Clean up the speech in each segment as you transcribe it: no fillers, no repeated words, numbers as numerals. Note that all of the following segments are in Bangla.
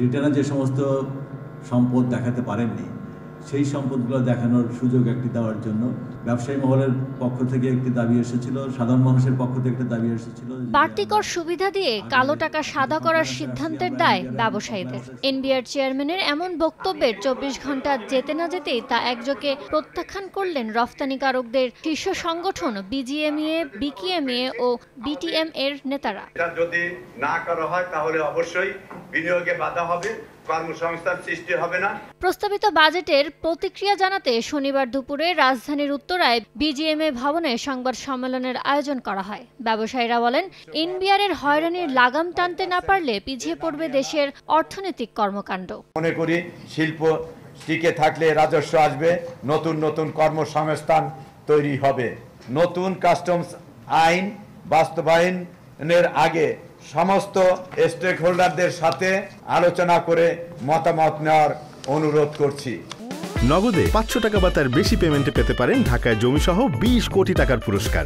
রিটার্নে যে সমস্ত সম্পদ দেখাতে পারেননি সেই সম্পদগুলো দেখানোর সুযোগ একটি দেওয়ার জন্য ব্যবসায়ী মহলের পক্ষ থেকে একটি দাবি এসেছিল, সাধারণ মানুষের পক্ষ থেকে একটি দাবি এসেছিল। বাড়তি কর সুবিধা দিয়ে কালো টাকা সাদা করার সিদ্ধান্তের দায় ব্যবসায়ীদের। এনবিআর চেয়ারম্যানের এমন বক্তব্যের 24 ঘন্টা যেতে না যেতেই তা একযোগে প্রত্যাখ্যান করলেন রফতানিকারকদের শীর্ষ সংগঠন বিজিএমইএ, বিকেএমইএ ও বিটিএম এর নেতারা। যদি না করা হয় তাহলে অবশ্যই বিনিয়োগে বাধা হবে, কর্মসংস্থান সৃষ্টি হবে না। প্রস্তাবিত বাজেটের প্রতিক্রিয়া জানাতে শনিবার দুপুরে রাজধানীর উত্তরায় বিজিএমএ ভবনে সংবাদ সম্মেলনের আয়োজন করা হয়। ব্যবসায়ীরা বলেন, এনবিআরের হয়রানির লাগাম টানতে না পারলে পিছিয়ে পড়বে দেশের অর্থনৈতিক কর্মকাণ্ড। মনে করি শিল্প টিকে থাকলে রাজস্ব আসবে, নতুন নতুন কর্মসংস্থান তৈরি হবে। নতুন কাস্টমস আইন বাস্তবায়নের আগে সমস্ত স্টেক হোল্ডারদের সাথে আলোচনা করে মতামত নেওয়ার অনুরোধ করছি। নগদে 500 টাকা বা তার বেশি পেমেন্টে পেতে পারেন ঢাকায় জমিসহ 20 কোটি টাকার পুরস্কার।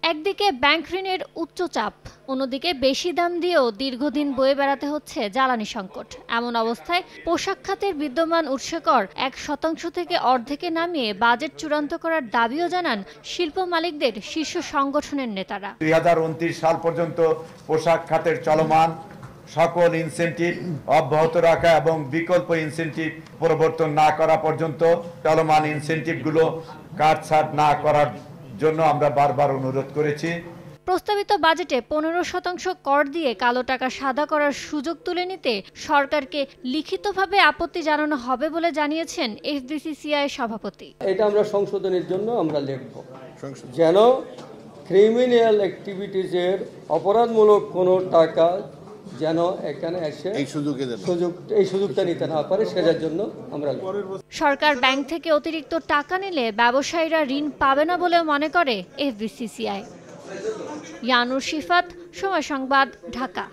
একদিকে ব্যাংক ঋণের উচ্চ চাপ, অন্যদিকে বেশি দাম দিয়েও দীর্ঘদিন বয়ে বেড়াতে হচ্ছে জ্বালানি সংকট। এমন অবস্থায় পোশাক খাতের বিদ্যমান উৎসকর 1% থেকে অর্ধেকে নামিয়ে বাজেট চূড়ান্ত করার দাবিও জানান শিল্প মালিকদের শীর্ষ সংগঠনের নেতারা। 2029 সাল পর্যন্ত পোশাক খাতের চলমান সকল ইনসেন্টিভ অব্যাহত রাখা এবং বিকল্প ইনসেন্টিভ পরিবর্তন না করা পর্যন্ত চলমান ইনসেন্টিভগুলো কাটছাঁট না করার জন্য আমরা বারবার অনুরোধ করেছি। প্রস্তাবিত বাজেটে 15% কর দিয়ে কালো টাকা সাদা করার সুযোগ তুলে নিতে সরকারকে লিখিতভাবে আপত্তি জানানো হবে বলে জানিয়েছেন এফবিসিসিআই সভাপতি। এটা আমরা সংশোধনের জন্য আমরা লিখব, যেন ক্রিমিনাল অ্যাক্টিভিটিজের অপরাধমূলক কোনো টাকা যেন এখানে এসে এই সুযোগটা নিতে না পারে, সেটার জন্য আমরা। সরকার ব্যাংক থেকে অতিরিক্ত টাকা নিলে ব্যবসায়ীরা ঋণ পাবে না বলেও মনে করে এফবিসিসিআই। ইয়ানুর শিফাত, সময় সংবাদ, ঢাকা।